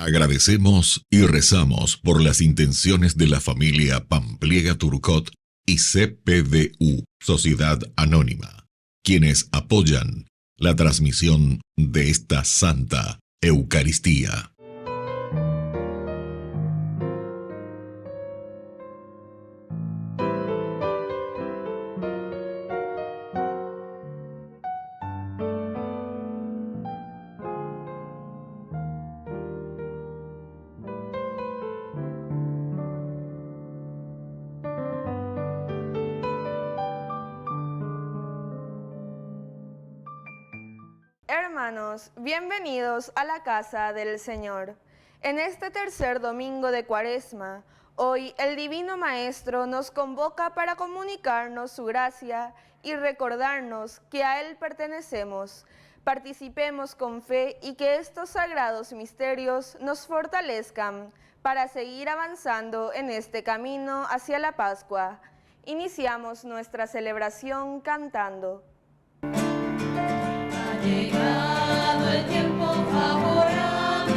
Agradecemos y rezamos por las intenciones de la familia Pampliega Turcot y CPDU, Sociedad Anónima, quienes apoyan la transmisión de esta Santa Eucaristía. Hermanos, bienvenidos a la casa del Señor. En este tercer domingo de Cuaresma, hoy el Divino Maestro nos convoca para comunicarnos su gracia y recordarnos que a Él pertenecemos. Participemos con fe y que estos sagrados misterios nos fortalezcan para seguir avanzando en este camino hacia la Pascua. Iniciamos nuestra celebración cantando. Llegado el tiempo favorable,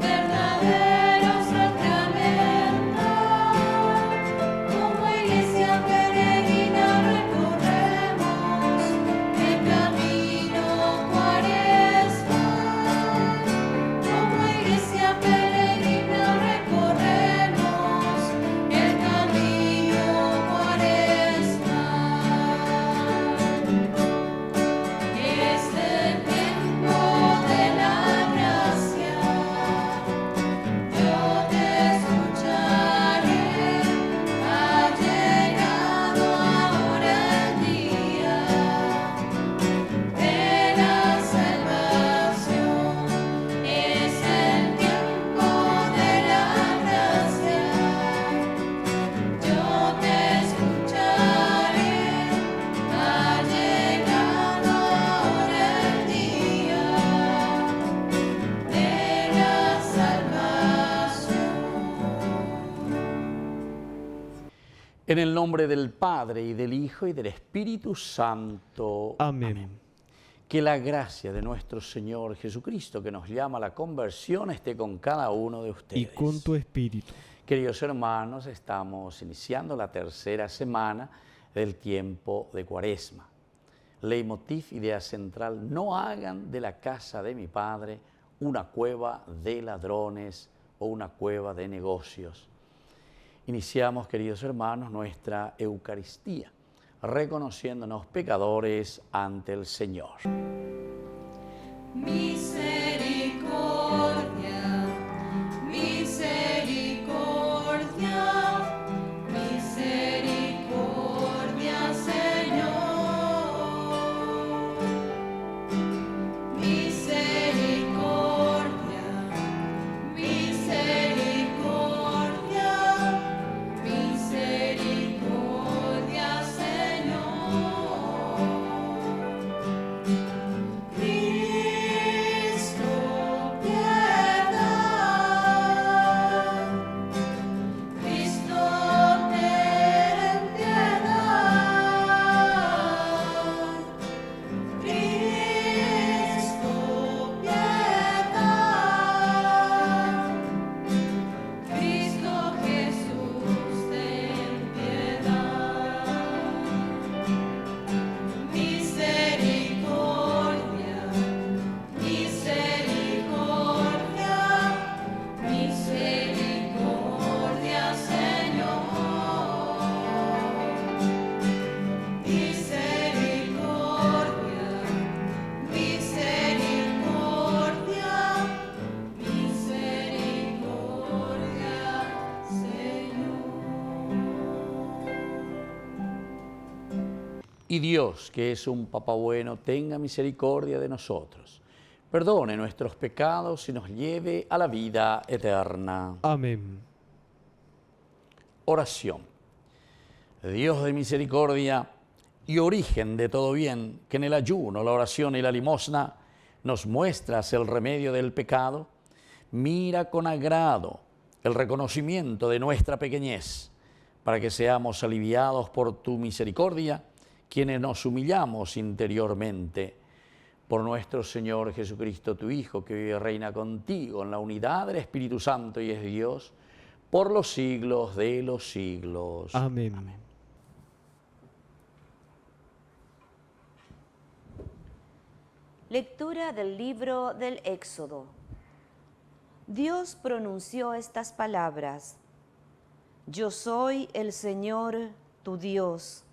verdadero sacramento, como iglesia peregrina recorremos el camino cuaresmal. Como iglesia peregrina recorremos el camino cuaresmal. En el nombre del Padre, y del Hijo, y del Espíritu Santo. Amén. Que la gracia de nuestro Señor Jesucristo, que nos llama a la conversión, esté con cada uno de ustedes. Y con tu espíritu. Queridos hermanos, estamos iniciando la tercera semana del tiempo de Cuaresma. Leitmotiv, idea central: no hagan de la casa de mi Padre una cueva de ladrones o una cueva de negocios. Iniciamos, queridos hermanos, nuestra Eucaristía, reconociéndonos pecadores ante el Señor. Misericordia, misericordia, misericordia, Señor. Misericordia, misericordia, misericordia, Señor. Cristo, piedad. Cristo, ten piedad. Cristo, piedad. Cristo Jesús, ten piedad. Misericordia, misericordia, misericordia, Señor. Misericordia, misericordia, misericordia, Señor. Y Dios, que es un Papá bueno, tenga misericordia de nosotros, perdone nuestros pecados y nos lleve a la vida eterna. Amén. Oración. Dios de misericordia y origen de todo bien, que en el ayuno, la oración y la limosna nos muestras el remedio del pecado, mira con agrado el reconocimiento de nuestra pequeñez, para que seamos aliviados por tu misericordia, quienes nos humillamos interiormente. Por nuestro Señor Jesucristo, tu Hijo, que vive y reina contigo en la unidad del Espíritu Santo y es Dios, por los siglos de los siglos. Amén. Lectura del libro del Éxodo. Dios pronunció estas palabras: Yo soy el Señor, tu Dios,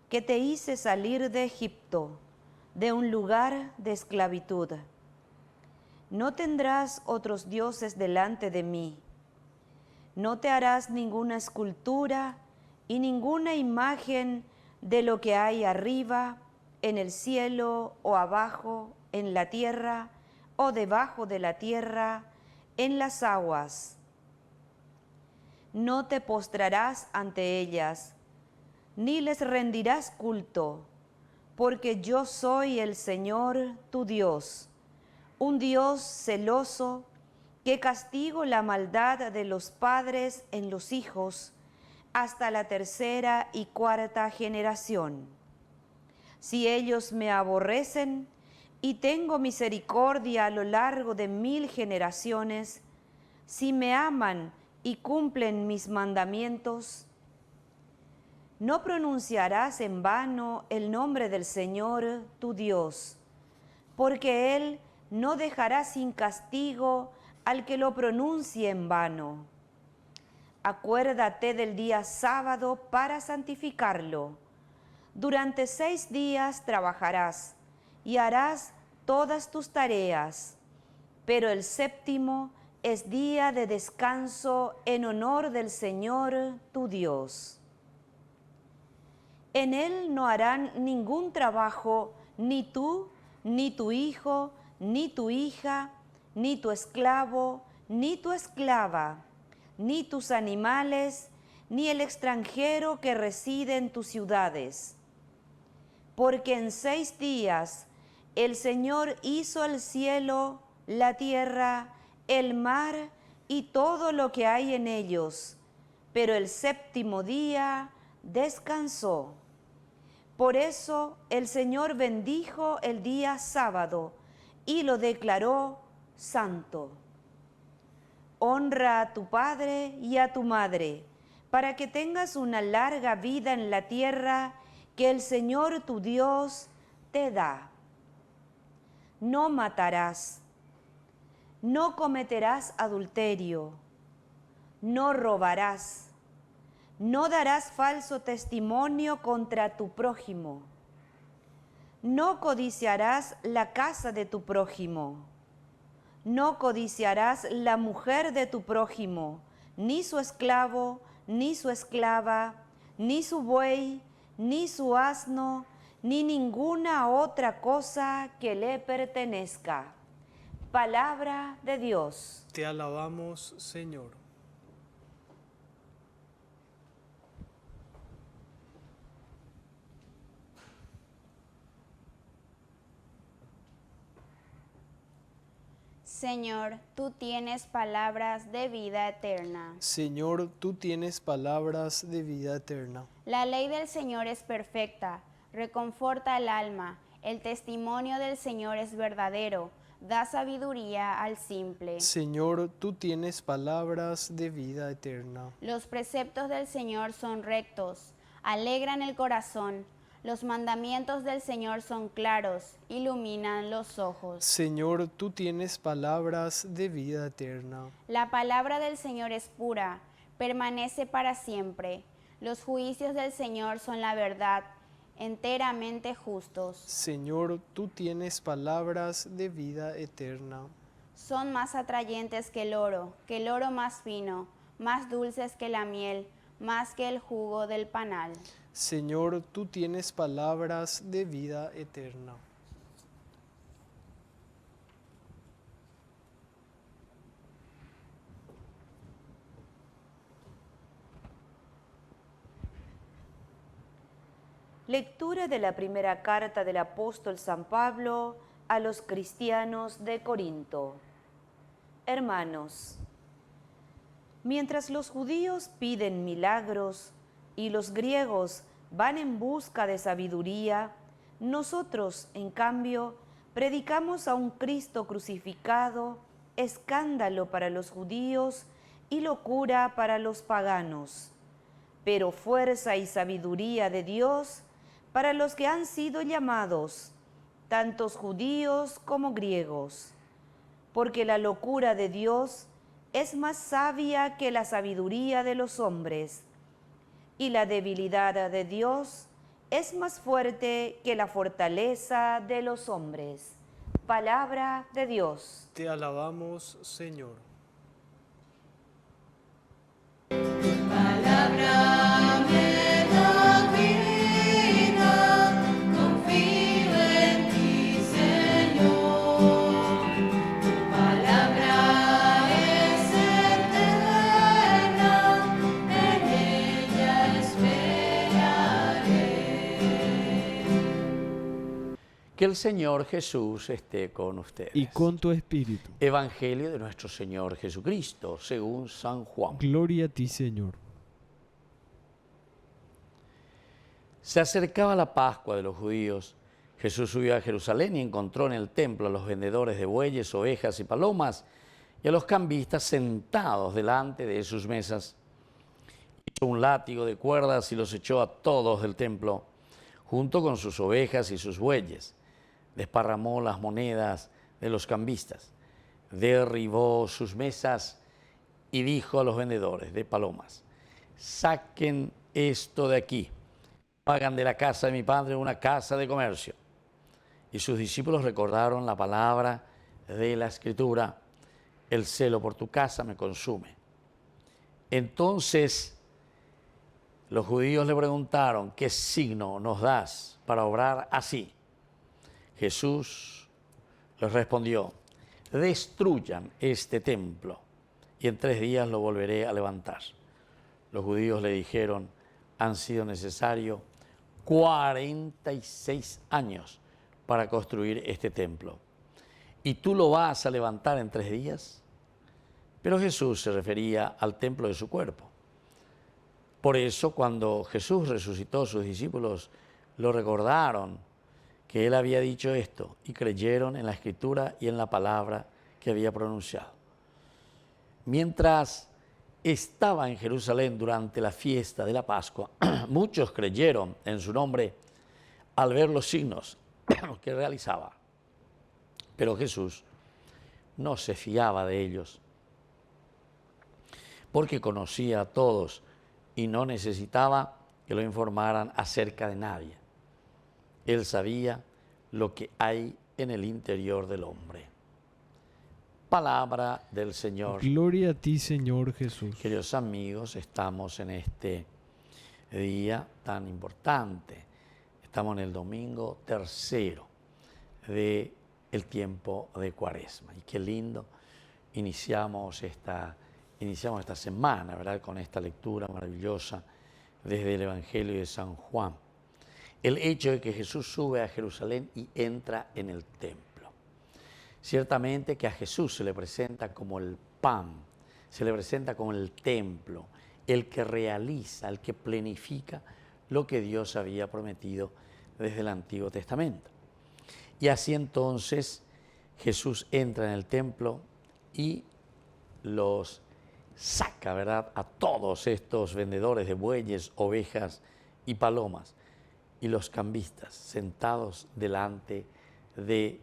que te hice salir de Egipto, de un lugar de esclavitud. No tendrás otros dioses delante de mí. No te harás ninguna escultura y ninguna imagen de lo que hay arriba, en el cielo o abajo, en la tierra o debajo de la tierra, en las aguas. No te postrarás ante ellas, ni les rendirás culto, porque yo soy el Señor tu Dios, un Dios celoso, que castigo la maldad de los padres en los hijos, hasta la tercera y cuarta generación. Si ellos me aborrecen, y tengo misericordia a lo largo de 1000 generaciones, si me aman y cumplen mis mandamientos, no pronunciarás en vano el nombre del Señor tu Dios, porque Él no dejará sin castigo al que lo pronuncie en vano. Acuérdate del día sábado para santificarlo. Durante 6 días trabajarás y harás todas tus tareas, pero el séptimo es día de descanso en honor del Señor tu Dios. En él no harán ningún trabajo, ni tú, ni tu hijo, ni tu hija, ni tu esclavo, ni tu esclava, ni tus animales, ni el extranjero que reside en tus ciudades. Porque en 6 días el Señor hizo el cielo, la tierra, el mar y todo lo que hay en ellos, pero el séptimo día descansó. Por eso el Señor bendijo el día sábado y lo declaró santo. Honra a tu padre y a tu madre, para que tengas una larga vida en la tierra que el Señor tu Dios te da. No matarás, no cometerás adulterio, no robarás, no darás falso testimonio contra tu prójimo, no codiciarás la casa de tu prójimo, no codiciarás la mujer de tu prójimo, ni su esclavo, ni su esclava, ni su buey, ni su asno, ni ninguna otra cosa que le pertenezca. Palabra de Dios. Te alabamos, Señor. Señor, tú tienes palabras de vida eterna. Señor, tú tienes palabras de vida eterna. La ley del Señor es perfecta, reconforta el alma. El testimonio del Señor es verdadero, da sabiduría al simple. Señor, tú tienes palabras de vida eterna. Los preceptos del Señor son rectos, alegran el corazón. Los mandamientos del Señor son claros, iluminan los ojos. Señor, tú tienes palabras de vida eterna. La palabra del Señor es pura, permanece para siempre. Los juicios del Señor son la verdad, enteramente justos. Señor, tú tienes palabras de vida eterna. Son más atrayentes que el oro más fino, más dulces que la miel, más que el jugo del panal. Señor, tú tienes palabras de vida eterna. Lectura de la primera carta del apóstol San Pablo a los cristianos de Corinto. Hermanos, mientras los judíos piden milagros y los griegos van en busca de sabiduría, nosotros, en cambio, predicamos a un Cristo crucificado, escándalo para los judíos y locura para los paganos, pero fuerza y sabiduría de Dios para los que han sido llamados, tantos judíos como griegos. Porque la locura de Dios es más sabia que la sabiduría de los hombres, y la debilidad de Dios es más fuerte que la fortaleza de los hombres. Palabra de Dios. Te alabamos, Señor. Palabra me da vida, confío en ti, Señor. Tu palabra es eterna, en ella esperaré. Que el Señor Jesús esté con ustedes. Y con tu espíritu. Evangelio de nuestro Señor Jesucristo, según San Juan. Gloria a ti, Señor. Se acercaba la Pascua de los judíos. Jesús subió a Jerusalén y encontró en el templo a los vendedores de bueyes, ovejas y palomas y a los cambistas sentados delante de sus mesas. Hizo un látigo de cuerdas y los echó a todos del templo, junto con sus ovejas y sus bueyes. Desparramó las monedas de los cambistas, derribó sus mesas y dijo a los vendedores de palomas: saquen esto de aquí, hagan de la casa de mi padre una casa de comercio. Y sus discípulos recordaron la palabra de la Escritura: el celo por tu casa me consume. Entonces los judíos le preguntaron: ¿qué signo nos das para obrar así? Jesús les respondió: destruyan este templo y en 3 días lo volveré a levantar. Los judíos le dijeron: han sido necesarios 46 años para construir este templo, ¿y tú lo vas a levantar en 3 días? Pero Jesús se refería al templo de su cuerpo. Por eso, cuando Jesús resucitó, sus discípulos lo recordaron que él había dicho esto y creyeron en la Escritura y en la palabra que había pronunciado. Mientras estaba en Jerusalén durante la fiesta de la Pascua, muchos creyeron en su nombre al ver los signos que realizaba. Pero Jesús no se fiaba de ellos, porque conocía a todos y no necesitaba que lo informaran acerca de nadie. Él sabía lo que hay en el interior del hombre. Palabra del Señor. Gloria a ti, Señor Jesús. Queridos amigos, estamos en este día tan importante. Estamos en el domingo tercero del tiempo de Cuaresma. Y qué lindo iniciamos esta semana, ¿verdad?, con esta lectura maravillosa desde el Evangelio de San Juan. El hecho de que Jesús sube a Jerusalén y entra en el templo. Ciertamente que a Jesús se le presenta como el pan, se le presenta como el templo, el que realiza, el que planifica lo que Dios había prometido desde el Antiguo Testamento. Y así entonces Jesús entra en el templo y los saca, ¿verdad?, a todos estos vendedores de bueyes, ovejas y palomas, y los cambistas sentados delante de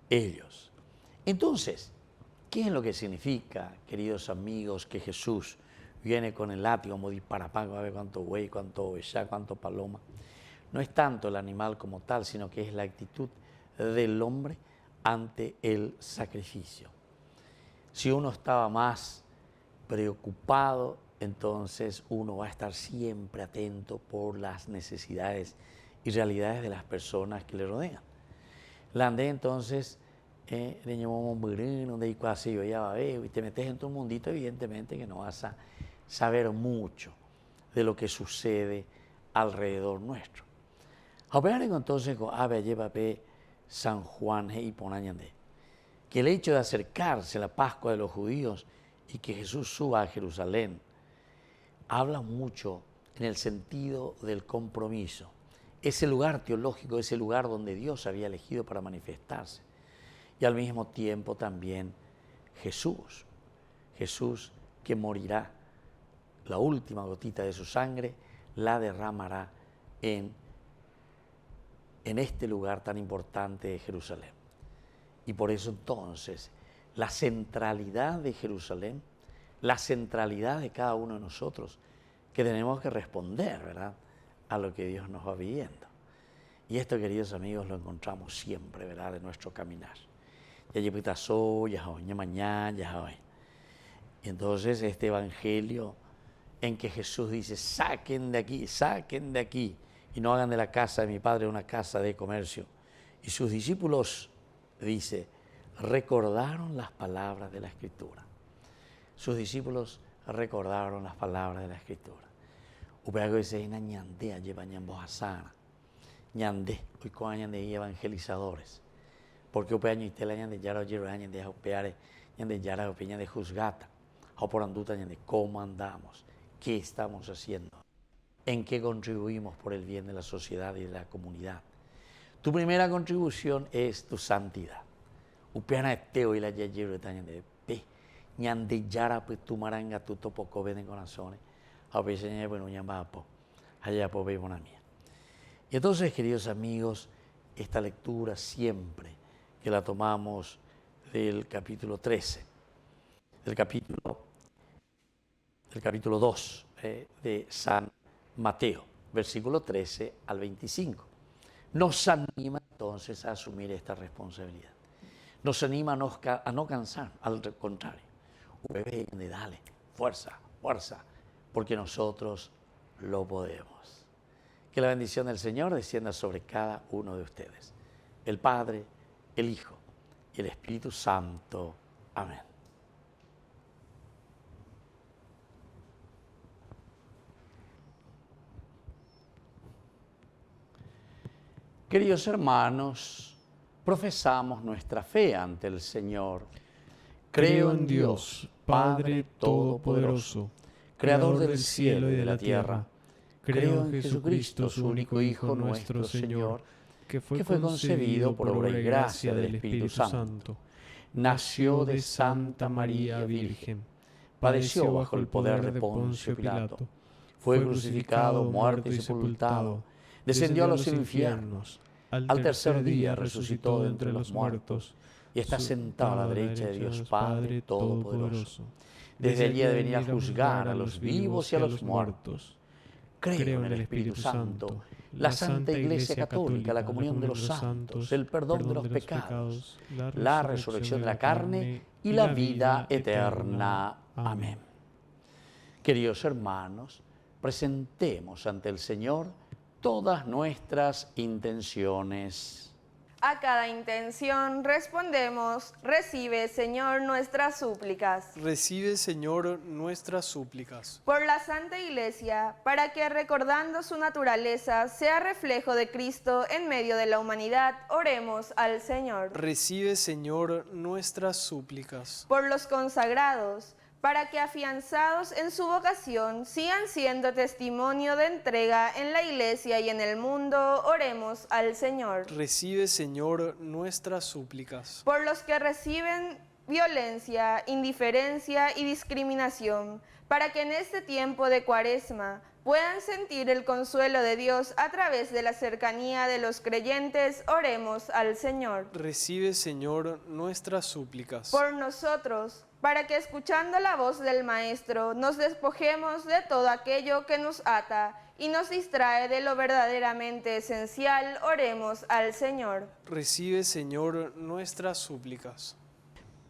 ellos. Entonces, ¿qué es lo que significa, queridos amigos, que Jesús viene con el látigo como disparapán, a ver cuánto buey, cuánto oveja, cuánto paloma? No es tanto el animal como tal, sino que es la actitud del hombre ante el sacrificio. Si uno estaba más preocupado, entonces uno va a estar siempre atento por las necesidades y realidades de las personas que le rodean. La andé entonces, y te metes en tu mundito, evidentemente que no vas a saber mucho de lo que sucede alrededor nuestro. Entonces, San Juan y Ponañandé, que el hecho de acercarse a la Pascua de los judíos y que Jesús suba a Jerusalén habla mucho en el sentido del compromiso, ese lugar teológico, ese lugar donde Dios había elegido para manifestarse. Y al mismo tiempo también Jesús que morirá, la última gotita de su sangre la derramará en este lugar tan importante de Jerusalén. Y por eso entonces la centralidad de Jerusalén, la centralidad de cada uno de nosotros, que tenemos que responder, ¿verdad?, a lo que Dios nos va pidiendo. Y esto, queridos amigos, lo encontramos siempre, ¿verdad?, en nuestro caminar. Ya llevitazo, ya hoy, ya mañana, ya hoy. Y entonces este evangelio en que Jesús dice, saquen de aquí, y no hagan de la casa de mi Padre una casa de comercio. Y sus discípulos, dice, recordaron las palabras de la Escritura. Sus discípulos recordaron las palabras de la Escritura. Upeago dice, ñandea lleva ñambojasana, ñande, hoy con ñande evangelizadores. Porque upeaño y tela ñande yara oyeron ñande upeare, ñande yara opeña de juzgata, o por anduta ñande cómo andamos, qué estamos haciendo, en qué contribuimos por el bien de la sociedad y de la comunidad. Tu primera contribución es tu santidad. Upeana esteo y la yayero de pe, ñande yara pues tu maranga tu topoco ven en corazones, a veces ñande bueno ñambapo, allá po ve buena mía. Y entonces, queridos amigos, esta lectura siempre que la tomamos del capítulo 13, del capítulo 2 de San Mateo, versículo 13 al 25. Nos anima entonces a asumir esta responsabilidad. Nos anima a no cansar, al contrario. Dale, fuerza, porque nosotros lo podemos. Que la bendición del Señor descienda sobre cada uno de ustedes. El Padre, el Hijo y el Espíritu Santo. Amén. Queridos hermanos, profesamos nuestra fe ante el Señor. Creo en Dios, Padre Todopoderoso, Creador del cielo y de la tierra. Creo en Jesucristo, su único Hijo, nuestro Señor, que fue concebido por obra y gracia del Espíritu Santo. Nació de Santa María Virgen. Padeció bajo el poder de Poncio Pilato. Fue crucificado, muerto y sepultado. Descendió a los infiernos. Al tercer día resucitó de entre los muertos y está sentado a la derecha de Dios Padre Todopoderoso. Desde allí ha de venir a juzgar a los vivos y a los muertos. Creo en el Espíritu Santo, la Santa Iglesia Católica, la comunión de los santos, el perdón de los pecados, la resurrección de la carne y la vida eterna. Amén. Queridos hermanos, presentemos ante el Señor todas nuestras intenciones. A cada intención respondemos, recibe, Señor, nuestras súplicas. Recibe, Señor, nuestras súplicas. Por la Santa Iglesia, para que recordando su naturaleza sea reflejo de Cristo en medio de la humanidad, oremos al Señor. Recibe, Señor, nuestras súplicas. Por los consagrados, para que afianzados en su vocación sigan siendo testimonio de entrega en la Iglesia y en el mundo, oremos al Señor. Recibe, Señor, nuestras súplicas. Por los que reciben violencia, indiferencia y discriminación, para que en este tiempo de Cuaresma puedan sentir el consuelo de Dios a través de la cercanía de los creyentes, oremos al Señor. Recibe, Señor, nuestras súplicas. Por nosotros, para que escuchando la voz del Maestro nos despojemos de todo aquello que nos ata y nos distrae de lo verdaderamente esencial, oremos al Señor. Recibe, Señor, nuestras súplicas.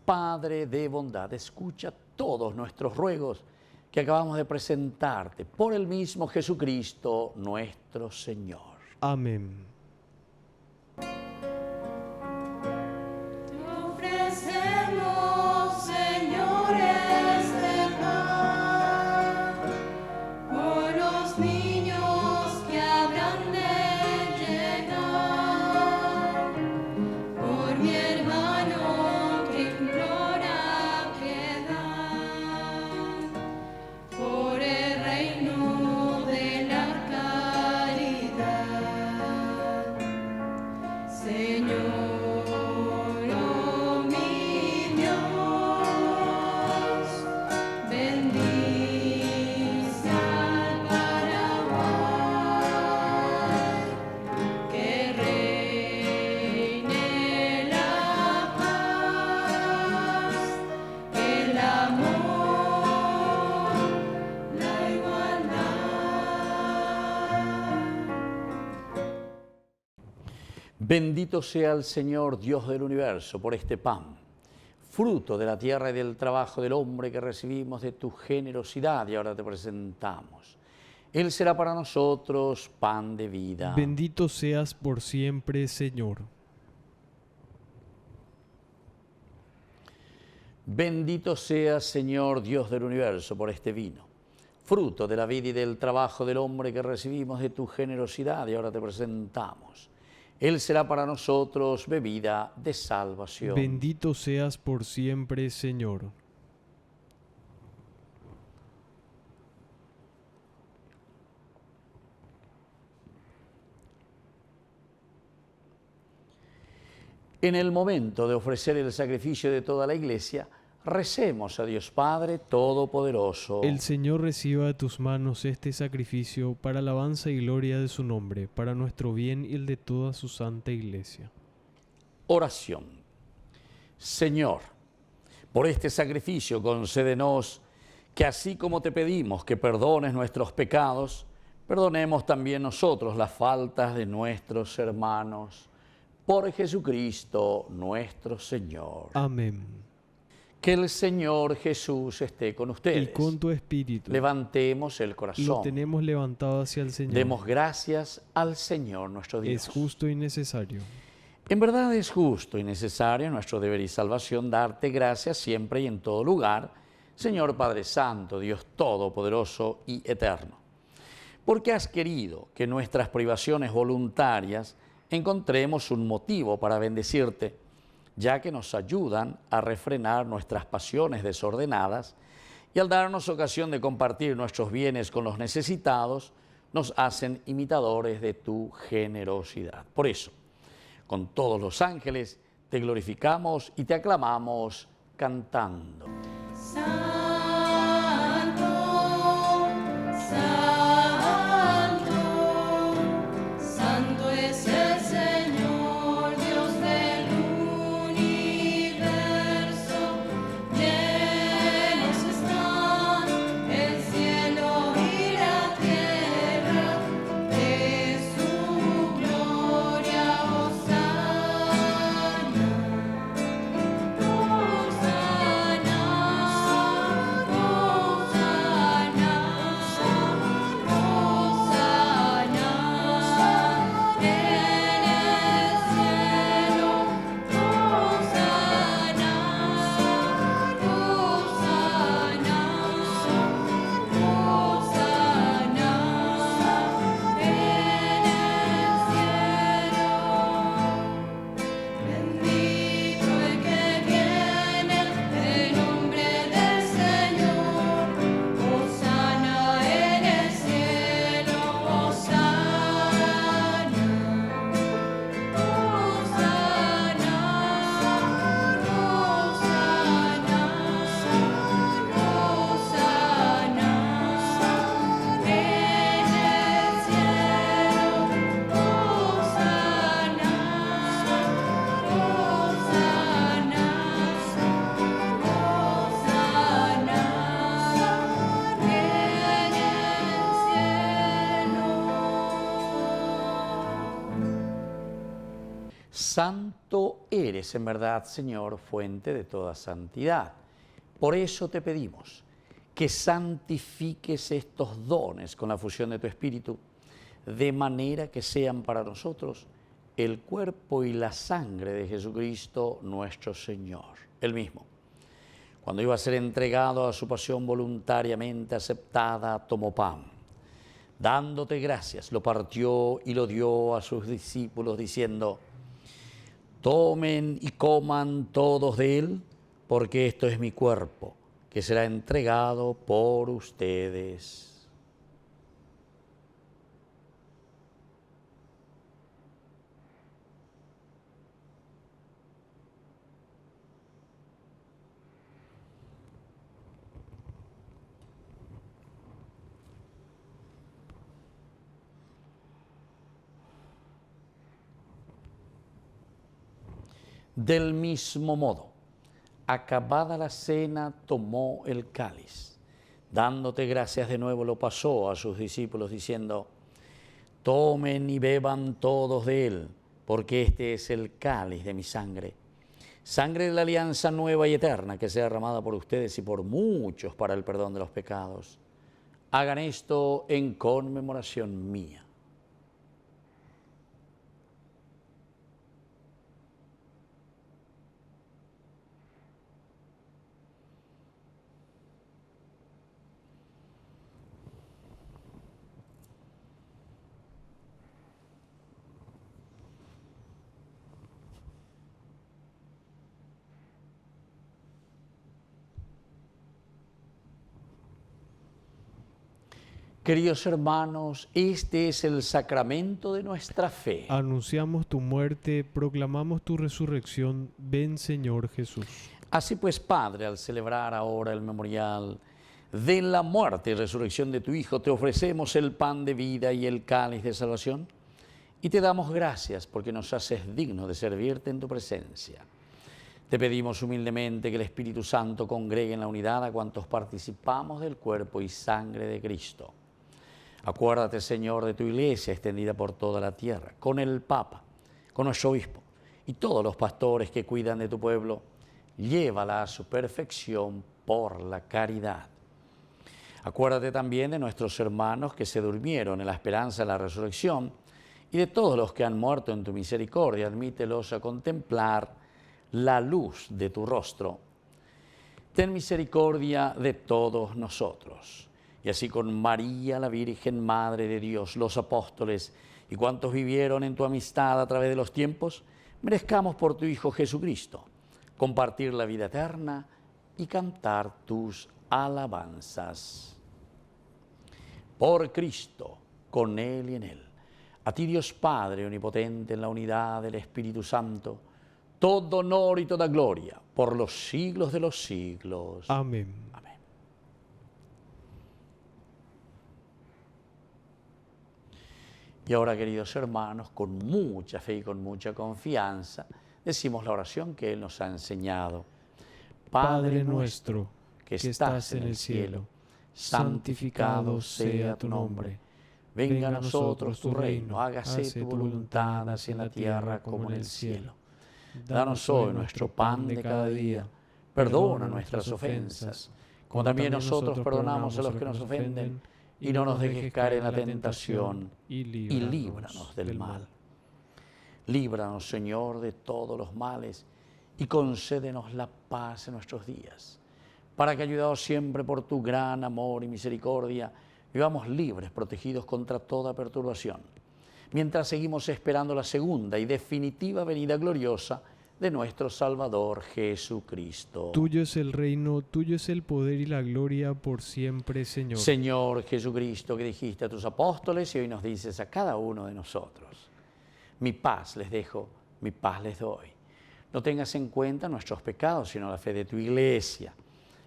Padre de bondad, escucha todos nuestros ruegos que acabamos de presentarte por el mismo Jesucristo nuestro Señor. Amén. Te ofrecemos, Señor, este pan, por los niños que habrán de llegar, por mi hermano que implora piedad, por el reino de la caridad. Bendito sea el Señor, Dios del universo, por este pan, fruto de la tierra y del trabajo del hombre que recibimos de tu generosidad y ahora te presentamos. Él será para nosotros pan de vida. Bendito seas por siempre, Señor. Bendito seas, Señor, Dios del universo, por este vino, fruto de la vida y del trabajo del hombre que recibimos de tu generosidad y ahora te presentamos. Él será para nosotros bebida de salvación. Bendito seas por siempre, Señor. En el momento de ofrecer el sacrificio de toda la Iglesia, recemos a Dios Padre Todopoderoso. El Señor reciba de tus manos este sacrificio para alabanza y gloria de su nombre, para nuestro bien y el de toda su santa Iglesia. Oración. Señor, por este sacrificio concédenos que así como te pedimos que perdones nuestros pecados, perdonemos también nosotros las faltas de nuestros hermanos. Por Jesucristo nuestro Señor. Amén. Que el Señor Jesús esté con ustedes. Y con tu espíritu. Levantemos el corazón. Lo tenemos levantado hacia el Señor. Demos gracias al Señor nuestro Dios. Es justo y necesario. En verdad es justo y necesario, nuestro deber y salvación, darte gracias siempre y en todo lugar, Señor Padre Santo, Dios Todopoderoso y Eterno. Porque has querido que nuestras privaciones voluntarias encontremos un motivo para bendecirte, ya que nos ayudan a refrenar nuestras pasiones desordenadas y al darnos ocasión de compartir nuestros bienes con los necesitados, nos hacen imitadores de tu generosidad. Por eso, con todos los ángeles, te glorificamos y te aclamamos cantando. Santo, santo, santo es el Señor, Dios del universo. Llenos están el cielo y la tierra de su gloria. Hosana, Bendito el que viene en nombre del Señor. Hosana en el cielo. Hosana, Hosana, Hosana, Hosana en el cielo. Hosana. Santo eres en verdad, Señor, fuente de toda santidad. Por eso te pedimos que santifiques estos dones con la fusión de tu Espíritu, de manera que sean para nosotros el cuerpo y la sangre de Jesucristo nuestro Señor. Él mismo, cuando iba a ser entregado a su pasión voluntariamente aceptada, tomó pan. Dándote gracias, lo partió y lo dio a sus discípulos, diciendo: tomen y coman todos de él, porque esto es mi cuerpo, que será entregado por ustedes. Del mismo modo, acabada la cena, tomó el cáliz. Dándote gracias de nuevo, lo pasó a sus discípulos, diciendo: tomen y beban todos de él, porque este es el cáliz de mi sangre, sangre de la alianza nueva y eterna que sea derramada por ustedes y por muchos para el perdón de los pecados. Hagan esto en conmemoración mía. Queridos hermanos, este es el sacramento de nuestra fe. Anunciamos tu muerte, proclamamos tu resurrección. Ven, Señor Jesús. Así pues, Padre, al celebrar ahora el memorial de la muerte y resurrección de tu Hijo, te ofrecemos el pan de vida y el cáliz de salvación y te damos gracias porque nos haces dignos de servirte en tu presencia. Te pedimos humildemente que el Espíritu Santo congregue en la unidad a cuantos participamos del cuerpo y sangre de Cristo. Acuérdate, Señor, de tu iglesia extendida por toda la tierra, con el Papa, con nuestro obispo y todos los pastores que cuidan de tu pueblo. Llévala a su perfección por la caridad. Acuérdate también de nuestros hermanos que se durmieron en la esperanza de la resurrección y de todos los que han muerto en tu misericordia. Admítelos a contemplar la luz de tu rostro. Ten misericordia de todos nosotros. Y así con María, la Virgen Madre de Dios, los apóstoles y cuantos vivieron en tu amistad a través de los tiempos, merezcamos por tu Hijo Jesucristo compartir la vida eterna y cantar tus alabanzas. Por Cristo, con Él y en Él, a ti Dios Padre omnipotente en la unidad del Espíritu Santo, todo honor y toda gloria por los siglos de los siglos. Amén. Amén. Y ahora, queridos hermanos, con mucha fe y con mucha confianza, decimos la oración que Él nos ha enseñado. Padre nuestro, que estás en el cielo, santificado sea tu nombre. Venga a nosotros tu reino, hágase tu voluntad, así en la tierra como en el cielo. Danos hoy nuestro pan de cada día. Perdona nuestras ofensas, como también nosotros perdonamos a los que nos ofenden. Y no nos dejes caer en la tentación, y líbranos del mal. Líbranos, Señor, de todos los males, y concédenos la paz en nuestros días, para que, ayudados siempre por tu gran amor y misericordia, vivamos libres, protegidos contra toda perturbación, mientras seguimos esperando la segunda y definitiva venida gloriosa de nuestro Salvador Jesucristo. Tuyo es el reino, tuyo es el poder y la gloria por siempre, Señor. Señor Jesucristo, que dijiste a tus apóstoles y hoy nos dices a cada uno de nosotros: mi paz les dejo, mi paz les doy. No tengas en cuenta nuestros pecados, sino la fe de tu iglesia.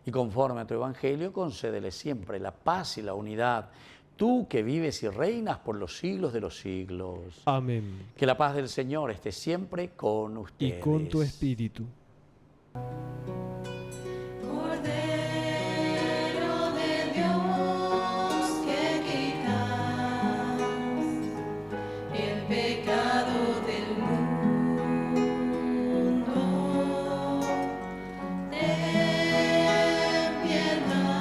Y conforme a tu evangelio, concédele siempre la paz y la unidad. Tú que vives y reinas por los siglos de los siglos. Amén. Que la paz del Señor esté siempre con ustedes. Y con tu espíritu. Cordero de Dios, que quitas el pecado del mundo, ten piedad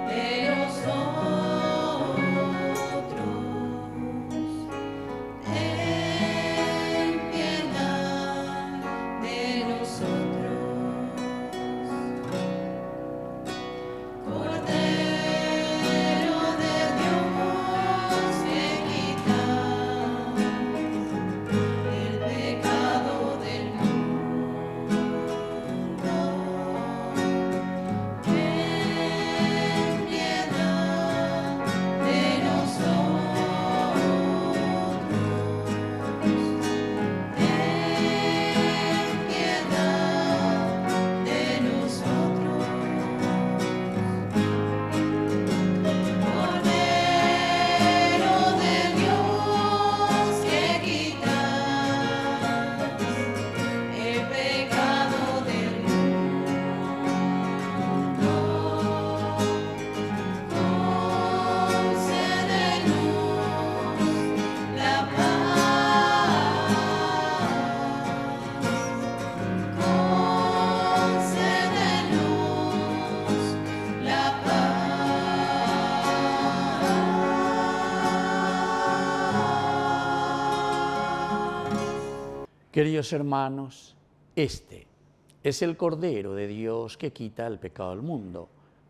de nosotros, ten piedad de nosotros. Queridos hermanos, este es el Cordero de Dios que quita el pecado del mundo.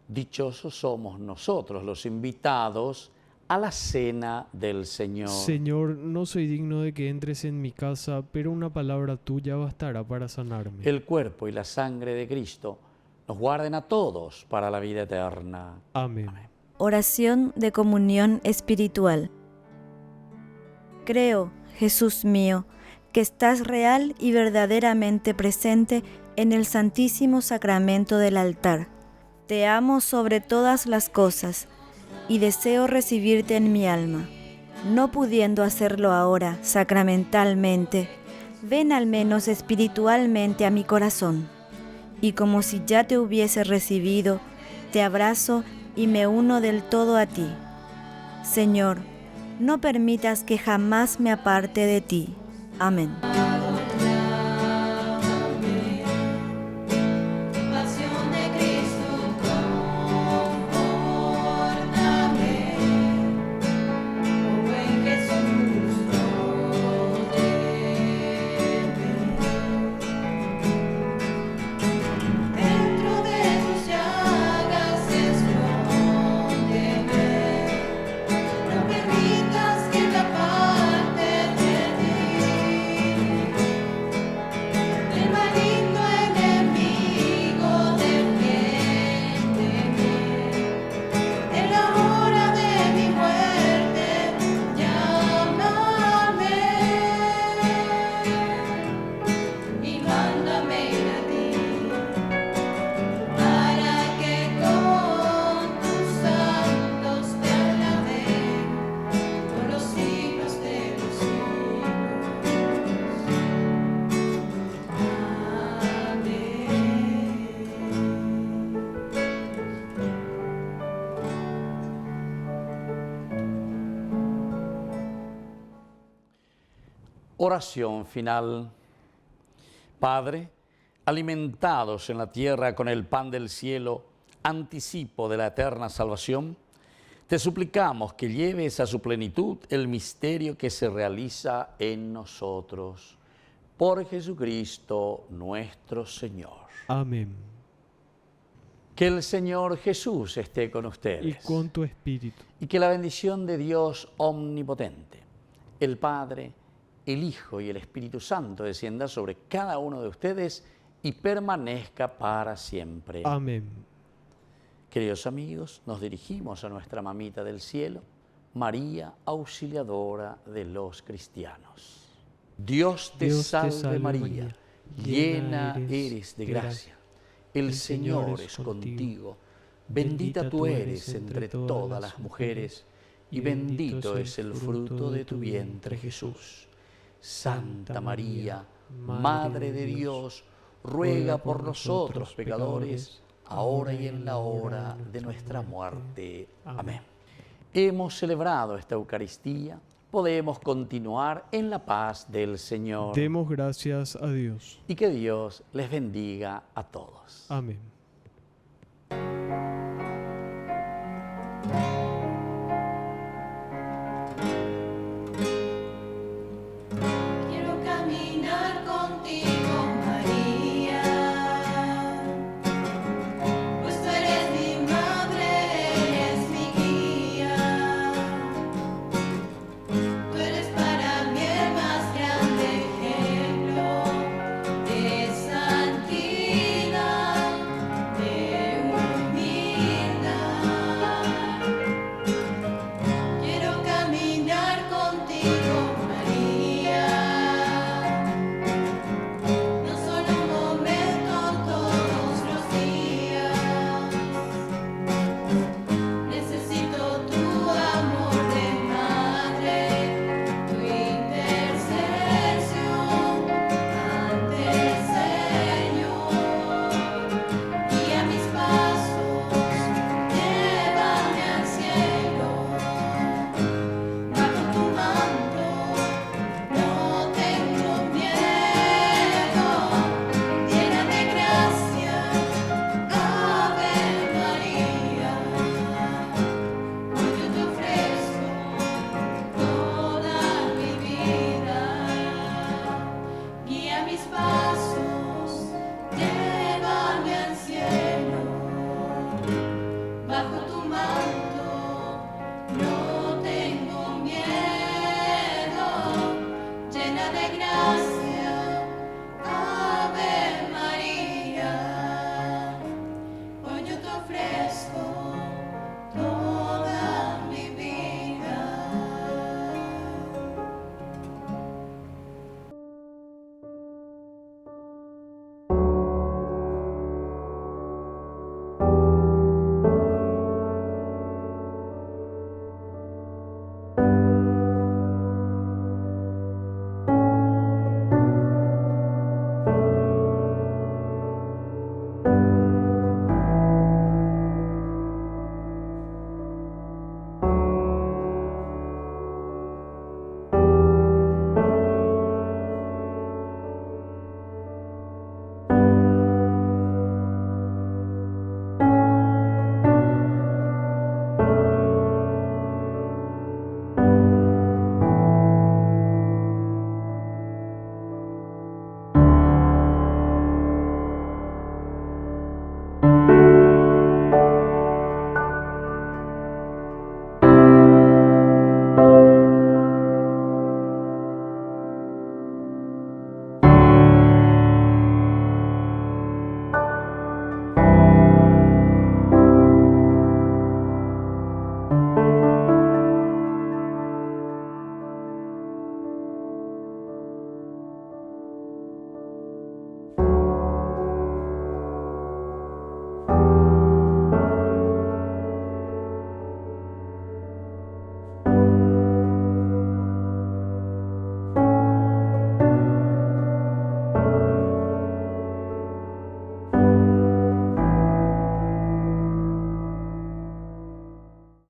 Dichosos somos nosotros los invitados a la cena del Señor. Señor, no soy digno de que entres en mi casa, pero una palabra tuya bastará para sanarme. El cuerpo y la sangre de Cristo nos guarden a todos para la vida eterna. Amén. Oración de comunión espiritual. Creo, Jesús mío, que estás real y verdaderamente presente en el Santísimo Sacramento del altar. Te amo sobre todas las cosas y deseo recibirte en mi alma. No pudiendo hacerlo ahora sacramentalmente, ven al menos espiritualmente a mi corazón. Y como si ya te hubiese recibido, te abrazo y me uno del todo a ti. Señor, no permitas que jamás me aparte de ti. Amén. Pasión de Cristo, confórtame, oh buen Jesús, protégeme. Dentro de tus llagas escóndeme, no permitas que me aparte de ti. El maligno enemigo defiéndeme, en la hora de mi muerte llámame y mándame a ti, para que con tus santos te alabe por los siglos de los siglos. Oración final. Padre, alimentados en la tierra con el pan del cielo, anticipo de la eterna salvación, te suplicamos que lleves a su plenitud el misterio que se realiza en nosotros. Por Jesucristo nuestro Señor. Amén. Que el Señor Jesús esté con Y ustedes. con tu espíritu. Y que la bendición de Dios omnipotente, el Padre, el Hijo y el Espíritu Santo descienda sobre cada uno de ustedes y permanezca para siempre. Amén. Queridos amigos, nos dirigimos a nuestra mamita del cielo, María, auxiliadora de los cristianos. Dios te salve María, llena eres de gracia. El Señor es contigo. Bendita tú eres entre todas las mujeres, y bendito es el fruto de tu vientre, Jesús. Santa María, Madre de Dios, ruega por nosotros pecadores, ahora y en la hora de nuestra muerte. Amén. Hemos celebrado esta Eucaristía, podemos continuar en la paz del Señor. Demos gracias a Dios. Y que Dios les bendiga a todos. Amén.